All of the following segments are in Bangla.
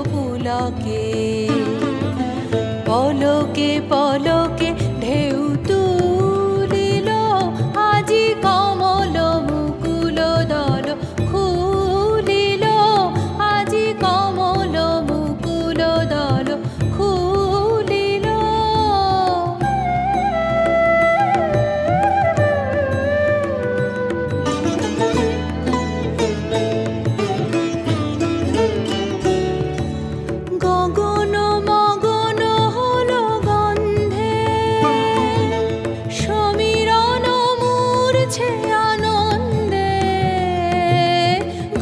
পুলকে পলকে পলকে ঢেউ তুলিল আজি কমল মুকুল দল খুলিল আজি কমল মুকুল দল খুলিল গগন মগন হলো গন্ধে সমীরণ মূর্ছে আনন্দে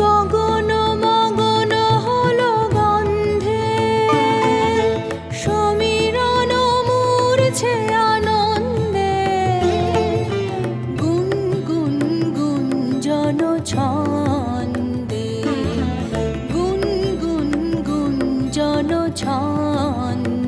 গগন মগন হলো গন্ধে সমীরণ মূর্ছে আনন্দে গুন গুন গুঞ্জন ছন্দে গুন গুন গুঞ্জন ছন্দে